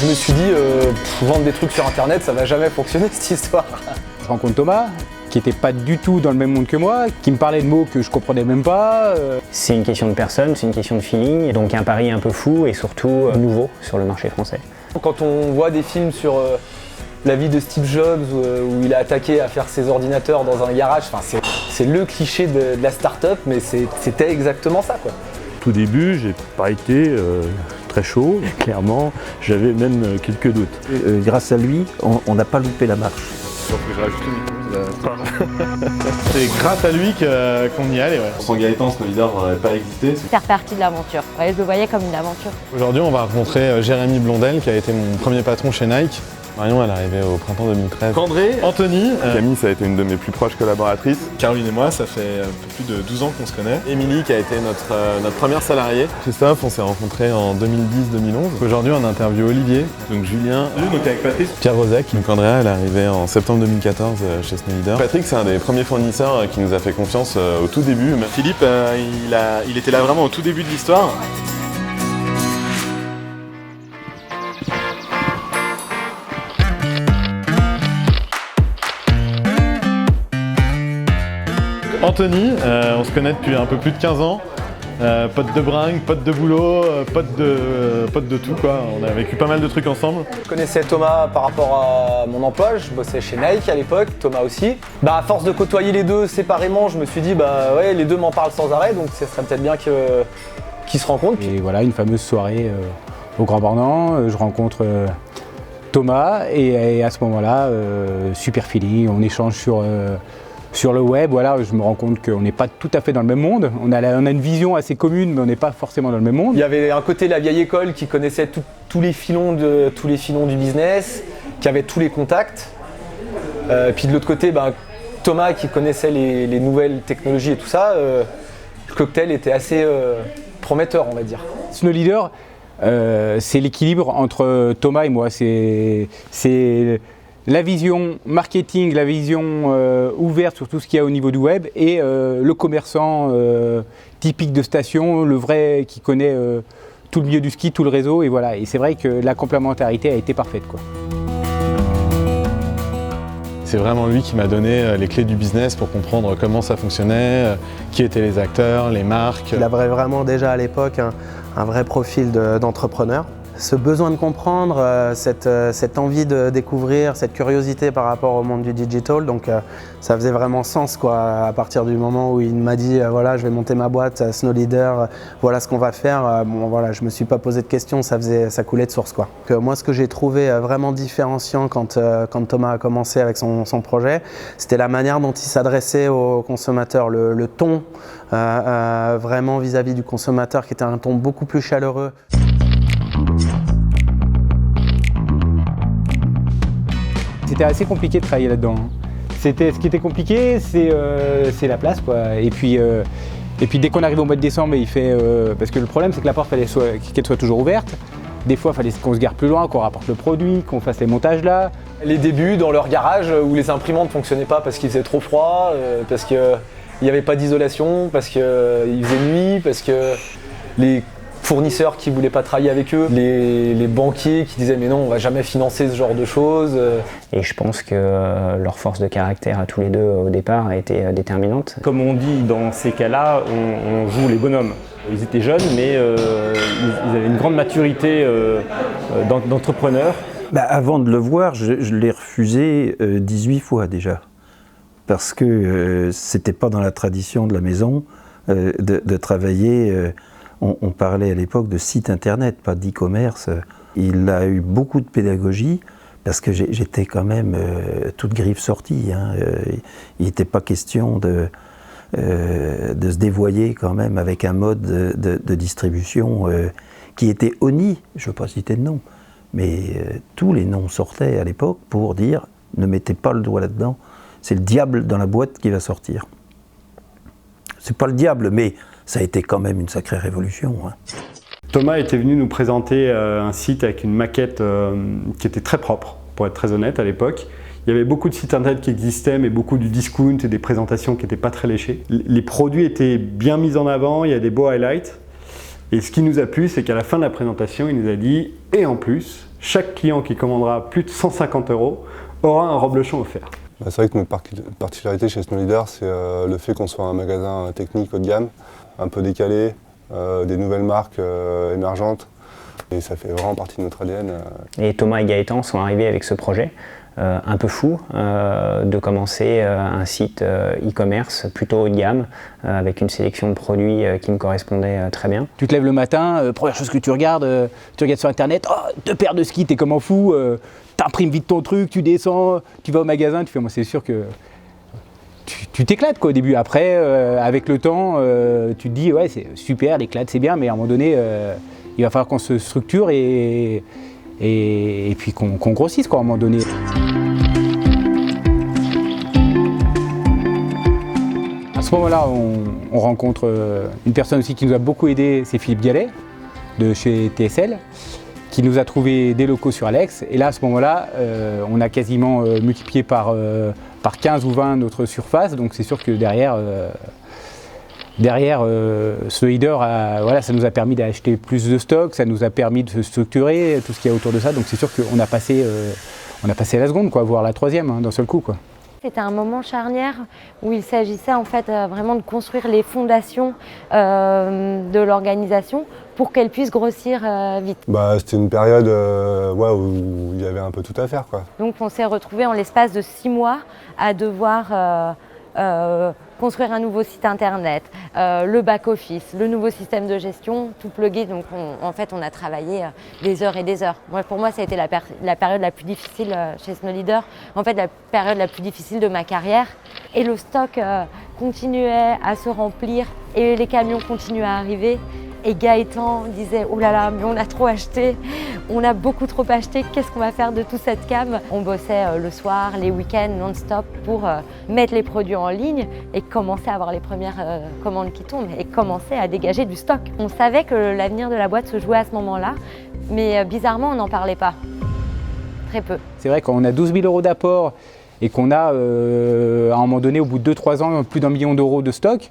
Je me suis dit, vendre des trucs sur internet, ça va jamais fonctionner cette histoire. Je rencontre Thomas, qui n'était pas du tout dans le même monde que moi, qui me parlait de mots que je comprenais même pas. C'est une question de personne, c'est une question de feeling, donc un pari un peu fou et surtout nouveau sur le marché français. Quand on voit des films sur la vie de Steve Jobs où il a attaqué à faire ses ordinateurs dans un garage, c'est le cliché de la start-up, mais c'était exactement ça, quoi. Au tout début, j'ai pas été très chaud, clairement, j'avais même quelques doutes. Grâce à lui, on n'a pas loupé la marche. C'est grâce à lui qu'on y allait. Ouais. Sans Gaëtan, ce leader n'aurait pas existé. Faire partie de l'aventure. Ouais, je le voyais comme une aventure. Aujourd'hui, on va rencontrer Jérémy Blondel, qui a été mon premier patron chez Nike. Marion, elle est arrivée au printemps 2013. André, Anthony, Camille, ça a été une de mes plus proches collaboratrices. Caroline et moi, ça fait un peu plus de 12 ans qu'on se connaît. Émilie, qui a été notre première salariée. Christophe, on s'est rencontrés en 2010-2011. Aujourd'hui, on interviewe Olivier, donc Julien, donc avec Patrick, Pierre Rosec. Donc Andrea, elle est arrivée en septembre 2014 chez Snow. Patrick, c'est un des premiers fournisseurs qui nous a fait confiance au tout début. Philippe, il était là vraiment au tout début de l'histoire. Anthony, on se connaît depuis un peu plus de 15 ans, pote de bringue, pote de boulot, pote de tout quoi. On a vécu pas mal de trucs ensemble. Je connaissais Thomas par rapport à mon emploi, je bossais chez Nike à l'époque, Thomas aussi. À force de côtoyer les deux séparément, je me suis dit ouais, les deux m'en parlent sans arrêt, donc ça serait peut-être bien qu'ils se rencontrent. Et voilà, une fameuse soirée au Grand Bornand, je rencontre Thomas et à ce moment-là, super feeling, on échange sur le web, voilà, je me rends compte qu'on n'est pas tout à fait dans le même monde. On a une vision assez commune, mais on n'est pas forcément dans le même monde. Il y avait un côté la vieille école qui connaissait tous les filons du business, qui avait tous les contacts. Puis de l'autre côté, Thomas qui connaissait les nouvelles technologies et tout ça. Le cocktail était assez prometteur, on va dire. Snow Leader, c'est l'équilibre entre Thomas et moi. C'est la vision marketing, la vision ouverte sur tout ce qu'il y a au niveau du web et le commerçant typique de station, le vrai qui connaît tout le milieu du ski, tout le réseau. Et voilà. Et c'est vrai que la complémentarité a été parfaite, quoi. C'est vraiment lui qui m'a donné les clés du business pour comprendre comment ça fonctionnait, qui étaient les acteurs, les marques. Il avait vraiment déjà à l'époque un vrai profil d'entrepreneur. Ce besoin de comprendre, cette envie de découvrir, cette curiosité par rapport au monde du digital, donc ça faisait vraiment sens quoi, à partir du moment où il m'a dit voilà, je vais monter ma boîte, Snow Leader, voilà ce qu'on va faire. Bon voilà, je me suis pas posé de questions, ça coulait de source quoi. Moi, ce que j'ai trouvé vraiment différenciant quand Thomas a commencé avec son projet, c'était la manière dont il s'adressait aux consommateurs, le ton vraiment vis-à-vis du consommateur qui était un ton beaucoup plus chaleureux. C'était assez compliqué de travailler là-dedans. Ce qui était compliqué, c'est la place, quoi. Et puis dès qu'on arrive au mois de décembre, il fait parce que le problème, c'est que la porte fallait qu'elle soit toujours ouverte. Des fois, il fallait qu'on se gare plus loin, qu'on rapporte le produit, qu'on fasse les montages là. Les débuts dans leur garage où les imprimantes ne fonctionnaient pas parce qu'il faisait trop froid, parce qu'il n'y avait pas d'isolation, parce qu'il faisait nuit, parce que les fournisseurs qui ne voulaient pas travailler avec eux, les banquiers qui disaient mais non, on ne va jamais financer ce genre de choses. Et je pense que leur force de caractère à tous les deux au départ a été déterminante. Comme on dit dans ces cas-là, on joue les bonhommes. Ils étaient jeunes, mais ils avaient une grande maturité d'entrepreneurs. Avant de le voir, je l'ai refusé 18 fois déjà. Parce que c'était pas dans la tradition de la maison de travailler. On parlait à l'époque de site internet, pas d'e-commerce. Il a eu beaucoup de pédagogie parce que j'étais quand même toute griffe sortie. Hein. Il n'était pas question de se dévoyer quand même avec un mode de distribution qui était Oni, je ne veux pas citer de nom, mais tous les noms sortaient à l'époque pour dire ne mettez pas le doigt là-dedans, c'est le diable dans la boîte qui va sortir. C'est pas le diable, mais ça a été quand même une sacrée révolution. Hein. Thomas était venu nous présenter un site avec une maquette qui était très propre, pour être très honnête à l'époque. Il y avait beaucoup de sites internet qui existaient, mais beaucoup du discount et des présentations qui n'étaient pas très léchées. Les produits étaient bien mis en avant, il y a des beaux highlights. Et ce qui nous a plu, c'est qu'à la fin de la présentation, il nous a dit « Et en plus, chaque client qui commandera plus de 150 € aura un reblochon offert ». C'est vrai que notre particularité chez Snow Leader, c'est le fait qu'on soit un magasin technique haut de gamme, un peu décalé, des nouvelles marques émergentes. Et ça fait vraiment partie de notre ADN. Et Thomas et Gaëtan sont arrivés avec ce projet un peu fou de commencer un site e-commerce plutôt haut de gamme avec une sélection de produits qui me correspondait très bien. Tu te lèves le matin, première chose que tu regardes sur internet, oh, 2 paires de skis, t'es comment fou, t'imprimes vite ton truc, tu descends, tu vas au magasin, tu fais, moi c'est sûr que tu t'éclates quoi au début. Après, avec le temps, tu te dis ouais c'est super, l'éclate c'est bien, mais à un moment donné, il va falloir qu'on se structure et puis qu'on grossisse quoi, à un moment donné. À ce moment-là, on rencontre une personne aussi qui nous a beaucoup aidé, c'est Philippe Gallet de chez TSL, qui nous a trouvé des locaux sur Alex. Et là, à ce moment-là, on a quasiment multiplié par 15 ou 20 notre surface. Donc c'est sûr que derrière ce leader, voilà, ça nous a permis d'acheter plus de stock, ça nous a permis de se structurer, tout ce qu'il y a autour de ça. Donc c'est sûr qu'on a passé la seconde, quoi, voire la troisième, hein, d'un seul coup, quoi. C'était un moment charnière où il s'agissait en fait vraiment de construire les fondations de l'organisation pour qu'elle puisse grossir vite. C'était une période où il y avait un peu tout à faire, quoi. Donc on s'est retrouvés en l'espace de 6 mois à devoir construire un nouveau site internet, le back-office, le nouveau système de gestion, tout plugué. Donc en fait, on a travaillé des heures et des heures. Pour moi, ça a été la période la plus difficile chez Snow Leader, en fait la période la plus difficile de ma carrière. Et le stock continuait à se remplir et les camions continuaient à arriver. Et Gaëtan disait « Oh là là, mais on a trop acheté, on a beaucoup trop acheté, qu'est-ce qu'on va faire de toute cette cam ?» On bossait le soir, les week-ends, non-stop pour mettre les produits en ligne et commencer à avoir les premières commandes qui tombent et commencer à dégager du stock. On savait que l'avenir de la boîte se jouait à ce moment-là, mais bizarrement, on n'en parlait pas. Très peu. C'est vrai qu'on a 12 000 € d'apport et qu'on a, à un moment donné, au bout de 2-3 ans, plus d'1 million d'euros de stock.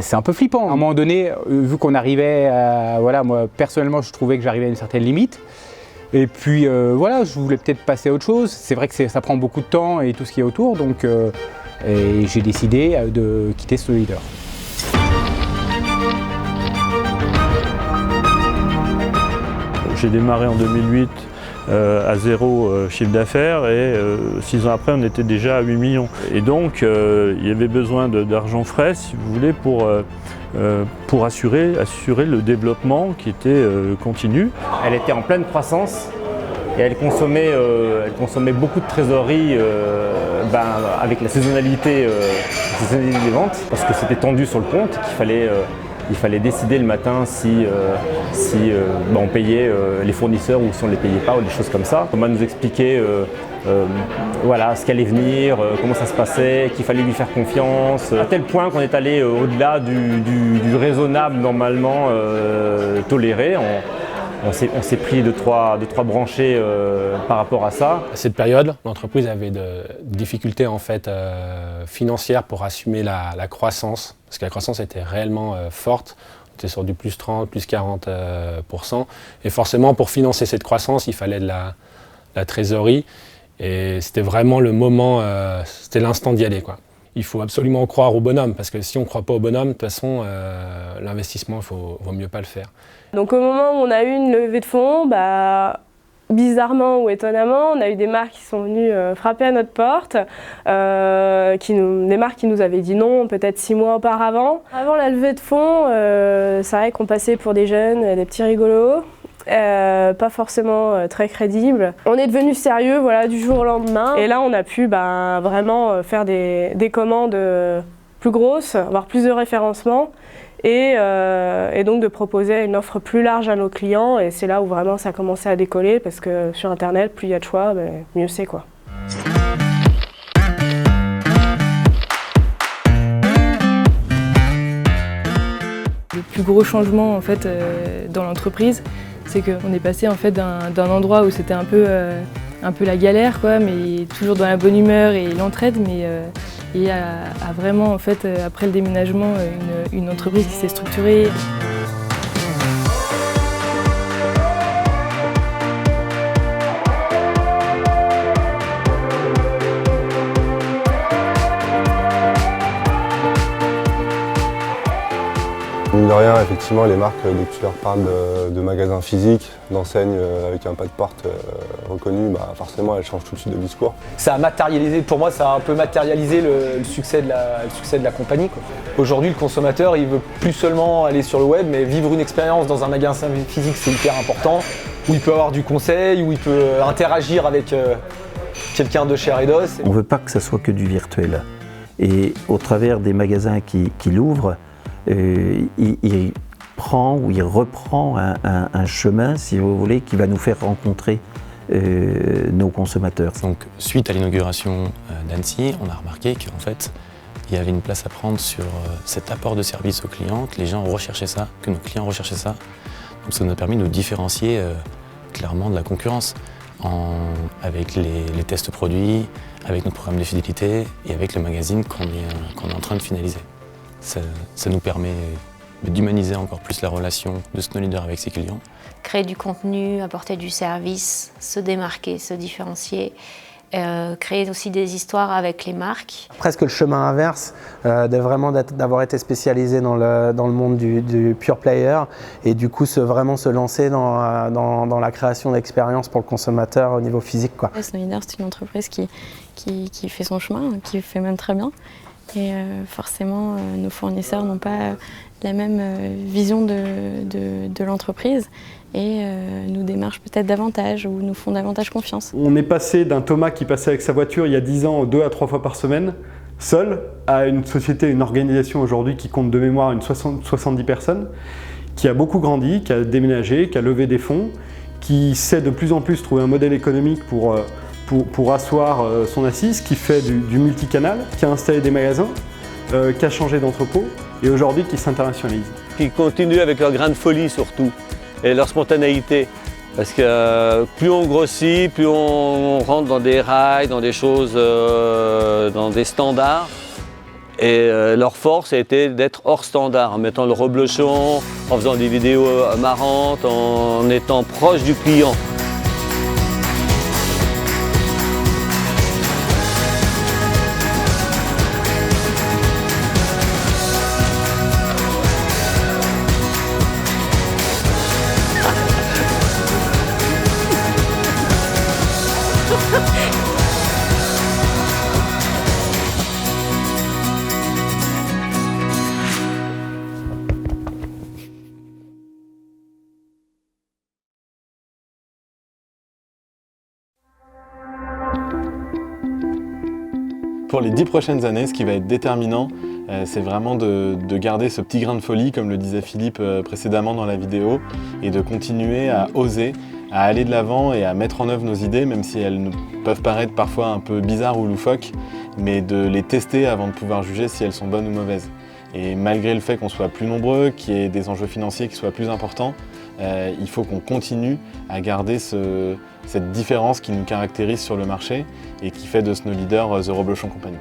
C'est un peu flippant. À un moment donné, vu qu'on arrivait à... Voilà, moi, personnellement, je trouvais que j'arrivais à une certaine limite. Et puis, voilà, je voulais peut-être passer à autre chose. C'est vrai que ça prend beaucoup de temps et tout ce qui est autour. Donc, et j'ai décidé de quitter Snow Leader. J'ai démarré en 2008 à 0 chiffre d'affaires et 6 ans après on était déjà à 8 millions. Et donc il y avait besoin d'argent frais, si vous voulez, pour assurer le développement qui était continu. Elle était en pleine croissance et elle consommait beaucoup de trésorerie avec la saisonnalité des ventes, parce que c'était tendu sur le compte, il fallait décider le matin si on payait les fournisseurs ou si on ne les payait pas ou des choses comme ça. Thomas nous expliquait voilà, ce qu'allait venir, comment ça se passait, qu'il fallait lui faire confiance, à tel point qu'on est allé au-delà du raisonnable normalement toléré. On s'est pris de trois branchées par rapport à ça. À cette période, l'entreprise avait de difficultés en fait, financières pour assumer la croissance, parce que la croissance était réellement forte. On était sur du plus 30, plus 40%. Et forcément, pour financer cette croissance, il fallait de la trésorerie. Et c'était vraiment le moment, c'était l'instant d'y aller, quoi. Il faut absolument croire au bonhomme, parce que si on ne croit pas au bonhomme, de toute façon, l'investissement, vaut mieux pas le faire. Donc au moment où on a eu une levée de fonds, bizarrement ou étonnamment, on a eu des marques qui sont venues frapper à notre porte, des marques qui nous avaient dit non peut-être 6 mois auparavant. Avant la levée de fonds, c'est vrai qu'on passait pour des jeunes, des petits rigolos. Pas forcément très crédible. On est devenu sérieux, voilà, du jour au lendemain. Et là, on a pu vraiment faire des commandes plus grosses, avoir plus de référencement et donc de proposer une offre plus large à nos clients. Et c'est là où vraiment ça a commencé à décoller, parce que sur Internet, plus il y a de choix, mieux c'est, quoi. Le plus gros changement en fait, dans l'entreprise, c'est qu'on est passé en fait, d'un endroit où c'était un peu la galère, quoi, mais toujours dans la bonne humeur et l'entraide, et à vraiment, en fait, après le déménagement, une entreprise qui s'est structurée. mine de rien, effectivement, les marques, dès que tu leur parles de magasins physiques, d'enseignes avec un pas de porte reconnu, forcément, elles changent tout de suite de discours. Ça a matérialisé, pour moi, ça a un peu matérialisé le succès de la compagnie, quoi. Aujourd'hui, le consommateur, il veut plus seulement aller sur le web, mais vivre une expérience dans un magasin physique, c'est hyper important, où il peut avoir du conseil, où il peut interagir avec quelqu'un de chair et d'os. On ne veut pas que ça soit que du virtuel. Et au travers des magasins qu'il ouvre, il prend ou il reprend un chemin, si vous voulez, qui va nous faire rencontrer nos consommateurs. Donc, suite à l'inauguration d'Annecy, on a remarqué qu'en fait, il y avait une place à prendre sur cet apport de service aux clients, que les gens recherchaient ça, que nos clients recherchaient ça. Donc ça nous a permis de nous différencier clairement de la concurrence avec les tests produits, avec notre programme de fidélité et avec le magazine qu'on est en train de finaliser. Ça nous permet d'humaniser encore plus la relation de Snow Leader avec ses clients. Créer du contenu, apporter du service, se démarquer, se différencier, créer aussi des histoires avec les marques. Presque le chemin inverse, d'avoir été spécialisé dans le monde du pure player et du coup vraiment se lancer dans la création d'expériences pour le consommateur au niveau physique, quoi. Snow Leader, c'est une entreprise qui fait son chemin, qui fait même très bien. Et forcément, nos fournisseurs n'ont pas la même vision de l'entreprise et nous démarchent peut-être davantage ou nous font davantage confiance. On est passé d'un Thomas qui passait avec sa voiture il y a 10 ans 2 à 3 fois par semaine, seul, à une société, une organisation aujourd'hui qui compte de mémoire 70 personnes, qui a beaucoup grandi, qui a déménagé, qui a levé des fonds, qui sait de plus en plus trouver un modèle économique pour asseoir son assise, qui fait du multicanal, qui a installé des magasins, qui a changé d'entrepôt et aujourd'hui qui s'internationalise. Qui continuent avec leur grain de folie surtout et leur spontanéité. Parce que plus on grossit, plus on rentre dans des rails, dans des choses, dans des standards. Et leur force a été d'être hors standard, en mettant le reblochon, en faisant des vidéos marrantes, en étant proche du client. Pour les 10 prochaines années, ce qui va être déterminant, c'est vraiment de garder ce petit grain de folie, comme le disait Philippe précédemment dans la vidéo, et de continuer à oser, à aller de l'avant et à mettre en œuvre nos idées, même si elles peuvent paraître parfois un peu bizarres ou loufoques, mais de les tester avant de pouvoir juger si elles sont bonnes ou mauvaises. Et malgré le fait qu'on soit plus nombreux, qu'il y ait des enjeux financiers qui soient plus importants, il faut qu'on continue à garder cette différence qui nous caractérise sur le marché et qui fait de Snow Leader The Reblochon Company.